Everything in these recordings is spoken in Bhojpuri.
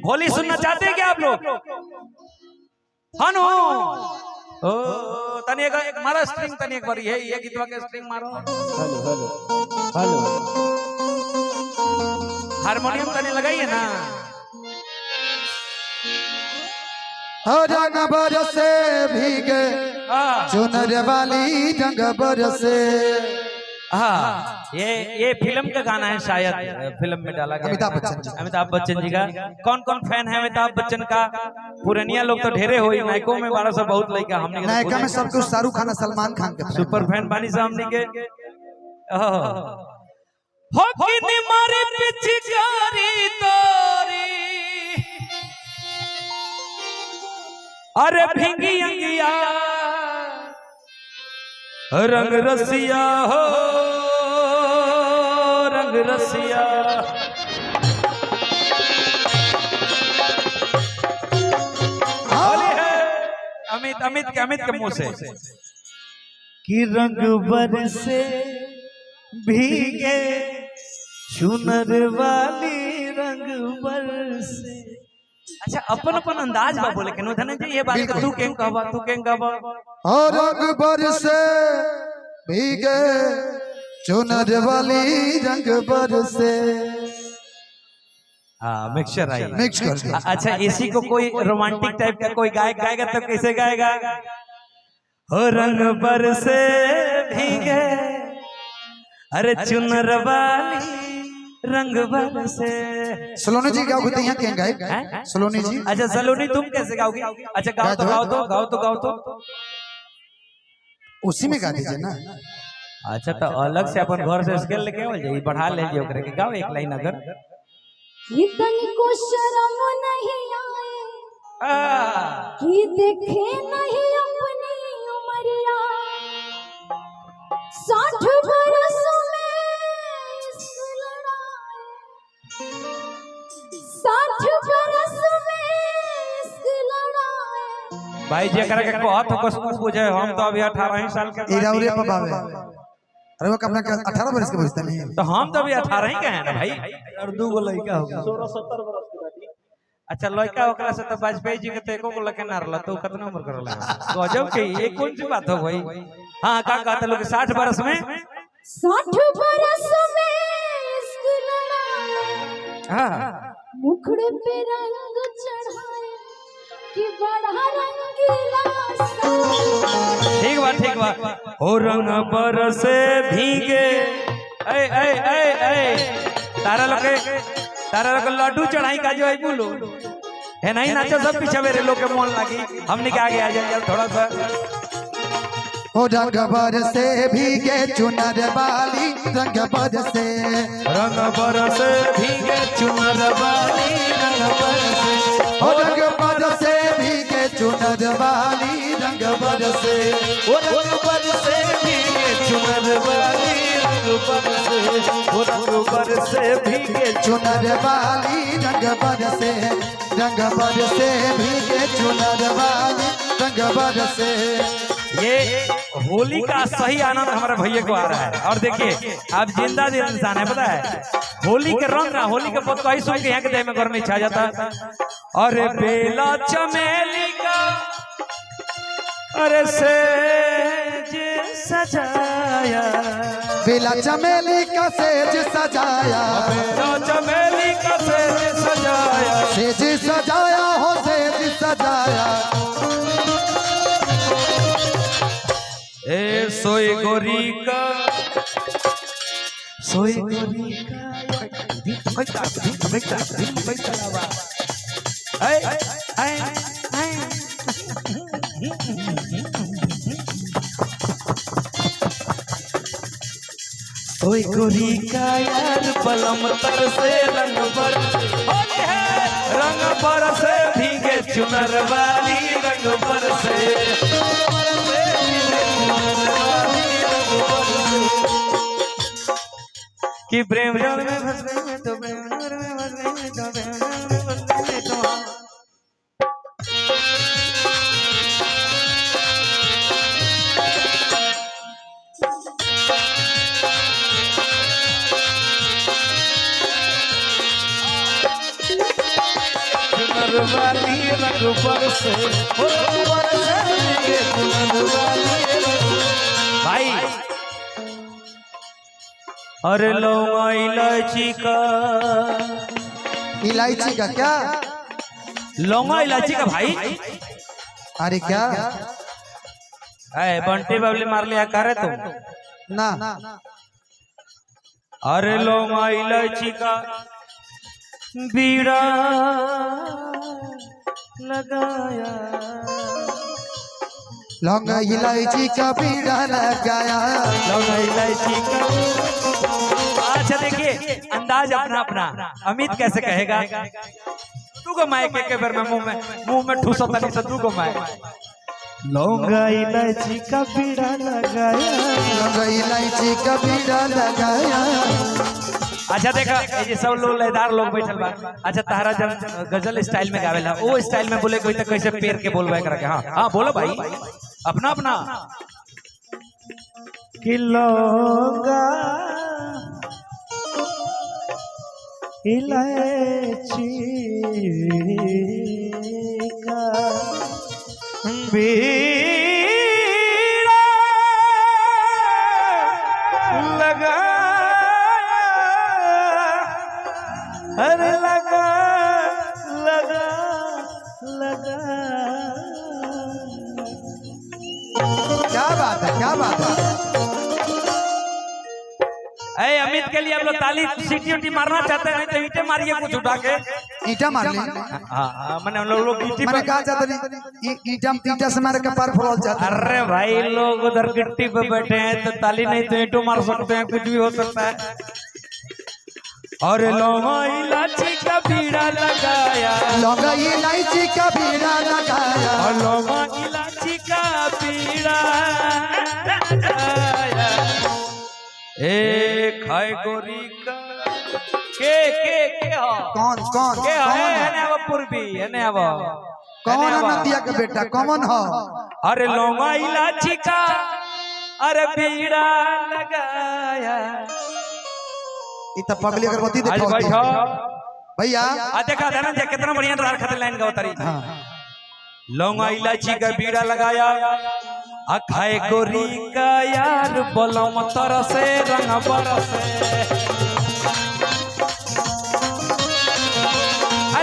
होली सुनना चाहते हैं क्या आप लोग? हनु ओ तनी एक मारा स्ट्रिंग तनी एक बार ये गीतवा के स्ट्रिंग मारो। हेलो हेलो हेलो हारमोनियम तनी लगाइए ना। रंग बरसे भीगे चुनर वाली रंग बरसे। हाँ ये फिल्म का गाना है, शायद फिल्म में डाला गया। अमिताभ बच्चन जी का। कौन कौन फैन है अमिताभ बच्चन का? पुरानिया लोग तो ढेरे हो, नायकों में 1200 बहुत लड़का हमने नायका में सब कुछ शाहरुख खान सलमान खान के सुपर फैन बानी से हमने के। हो कितनी मारी पिचकारी तोरी, अरे भिंगी अंगिया रंग रसिया हो रंग रसिया। होली है अमित के मुंह से कि रंग बरसे भीगे चुनर वाली रंग बरसे। अच्छा अपन अपन अंदाज बा बोले के धनंजय, ये बात तू कें कहबा और रंग बरसे भीगे चुनर वाली रंग बरसे। हाँ मिक्सचर आई, मिक्स कर दिया। अच्छा इसी को कोई रोमांटिक टाइप का कोई गायक गाएगा तो कैसे गाएगा? हो रंग बरसे भीगे अरे चुनर वाली रंग बरसे। सलोनी जी क्या होते हैं क्या गायक? सलोनी जी। अच्छा सलोनी तुम कैसे गाओगी? अच्छा गाओ तो उसी में गा दीजिए ना। अच्छा तो अलग से अपन घर से स्केल लेके आ जाइए, बढ़ा ले जी ओकरे के गाओ एक लाइन अगर। इतनी को शर्म नहीं आए कि देखे नहीं अपनी उमरिया, 60 बरस में इश्क लड़ाए, 60 बरस में इश्क लड़ाए। भाई जेकरा के कहत हो कस बुझे, हम तो अभी 18 ही साल के इराउरे पबावे। अरे वो अपना 18 बरस के बचता नहीं है तो हम तो अभी 18 ही के हैं ना भाई। और 2 गो लड़का होगा 16-17 बरस के बाटी। अच्छा लड़का ओकरा से तो वाजपेयी जी के तो एको गो लड़का ना रहला, तो कितना उम्र करला? तो अजब के ये कौन सी बात हो भाई? हां का कहते लोग 60 बरस में 60 बरस में इश्क लड़ाए। हां मुखड़े पे रंग चढ़ाए कि बड़ा रंगीला सा। ठीक बा हो रंग बरसे भीगे ए ए ए ए तारा लोग लड्डू चढ़ाई का जो है बोलो है नहीं नाचो सब पीछे मेरे लोग के मन लागी, हमने के आगे आ जाए थोड़ा सा। ओ रंग बरसे भीगे चुनर वाली रंग बरसे। रंग बरसे भीगे चुनर वाली रंग बरसे। ओ रंग बरसे भीगे चुनर वाली रंग बरसे। ओ रंग बरसे भीगे चुनर वाली रंग बरसे। ओ रंग बरसे भीगे चुनर वाली रंग बरसे। रंग बरसे भीगे चुनर वाली रंग बरसे। ये होली का सही आनंद हमारे भैया को आ रहा है। और देखिए आप जिंदा दिल इंसान है, पता है होली के रंग ना, होली के पद को सुन के यहाँ के देह में घर में छा जाता है। अरे बेला चमेली का अरे सेज सजाया, बेला चमेली का सेज सजाया। बेला चमेली का सेज सजाया, सेज सजाया हो सेज सजाया। ए सोई गोरी का सोई गोरी का यार पलम तर से रंग पर रंग पर से भीगे चुनर वाली रंग पर से। कि प्रेम जाल में फंस गए तो प्रेम जाल में फंस गए तो प्रेम जाल में फंस गए तो। चुनर वाली रंग बरसे हो रंग बरसे भीगे चुनर वाली भाई। अरे लौंगा इलायची का इलायची का क्या? लौंगा इलायची का भाई। अरे क्या? बंटी बबली मार लिया करे तुम ना अरे लौंगा इलायची का बीड़ा लगाया लौंगा इलायची का बीड़ा लगाया। लौंगा इलायची का। अच्छा देखिए अंदाज अपना अपना। अमित कैसे कहेगा तू को माइक के बार में मुंह में ठूसा तनी से तू को माइक। लौंगा इलायची का बीड़ा लगाया लौंगा इलायची का बीड़ा लगाया। अच्छा देखा ये सब लोग लयदार लोग बैठल बा। अच्छा तारा जब गजल स्टाइल में गावेला वो स्टाइल में बोले कोई तो कैसे पैर के बोलबा करा के। हाँ हाँ बोलो भाई अपना अपना। कि लौंगा इलायची का बीड़ा लगा अरे लगा लगा लगा। क्या बात है क्या बात है। अरे अमित के लिए आप लोग ताली सीटी उटी मारना चाहते हैं तो ईंटे मारिए कुछ उठा के। ईटा मार ले। हाँ मैंने हम लोग गिट्टी मैंने पे। कहा चाहता नहीं ईटा से मार के पार फोड़ जाता। अरे भाई लोग उधर गिट्टी पे बैठे हैं तो ताली नहीं तो ईंटों मार सकते हैं कुछ भी हो सकता है। और लौंगा इलायची का बीड़ा लगाया लौंगा इलायची का बीड़ा लगाया। और लौंगा इलायची का बीड़ा लगाया। ए खाए गोरी का के हो कौन कौन के कौन है ने अब पूर्वी ने अब कौन है नदिया का बेटा कौन हो? अरे लौंगा इलायची का अरे बीड़ा लगाया। इतना पगली अगरबत्ती आज देखो बैठो भैया। आ देखा था ना जे कितना बढ़िया रार खाते लाइन का उतारी हाँ। लौंगा इलायची का बीड़ा लगाया आ खाए गोरी का यार बलम तरसे रंग बरसे।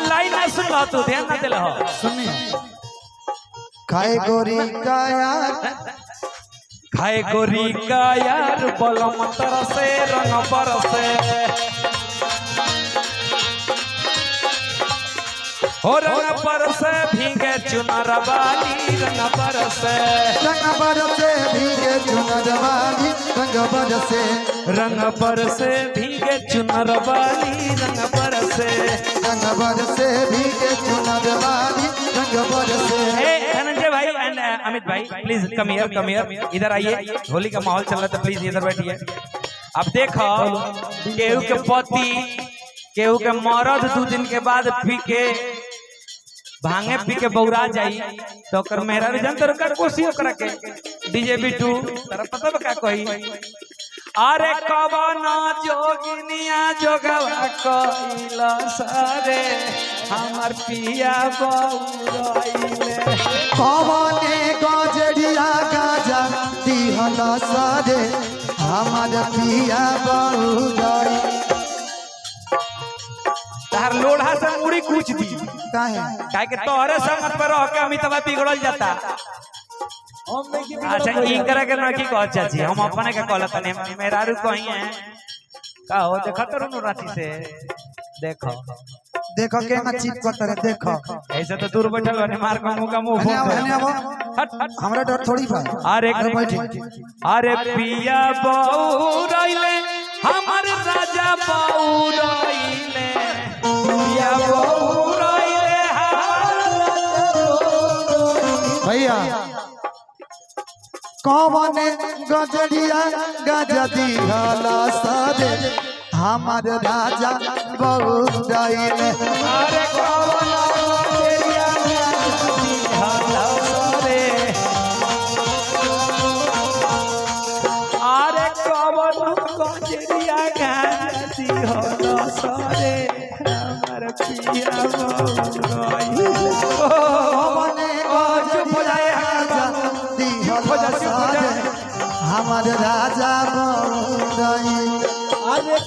लाइन ना सुन तू ध्यान ना दिल हो सुनिए खाए गोरी का यार खाए गोरी का यार बलम तरसे रंग बरसे। हो रंग बरसे भीगे चुनर वाली रंग बरसे रंग बरसे भीगे चुनर वाली रंग बरसे रंग बरसे भीगे चुनर वाली रंग बरसे। रंग बरसे भीगे चुनर वाली रंग बरसे। धनंजय भाई एंड अमित भाई प्लीज कम हियर इधर आइए। होली का माहौल चल रहा था प्लीज इधर बैठिए। अब देखो केहू के पति केहू के मरद 2 दिन के बाद पी के भांगे पी के बौरा जाई तो ओकर मेहरा जन तर का कोसी ओकरा के डीजे बिटू तेरा पता बा का कोई। अरे कवना जोगिनिया जोगवा कइला सारे हमर पिया बौराइले। कवने गजरिया गाजा दिहला सारे हमार पिया बहुराई। तार लोढ़ा से मुड़ी कूच दी काहे के तोहरे संगत पर रह के अमितवा बिगड़ल जाता। अच्छा ई करे के ना की कह चाची हम अपने के कहला तने मेरा रु कहीं है का हो देखा तो नु राती से देखो देखो के ना चिप करते देखो ऐसे तो दूर बैठल बने मार का मुंह फोन हट हट हमरा डर थोड़ी बा। अरे बैठ अरे पिया बौराइले हमर राजा बौराइले पिया बौराइले भैया कवने गजरिया गाजा दिहला सारे हमार राजा बहुराइले। अरे कवना तेरिया हला सारे अरे कवना तेरिया गाती हला सारे हमर पिया बौराइले। हमार राजा बन गई। अरे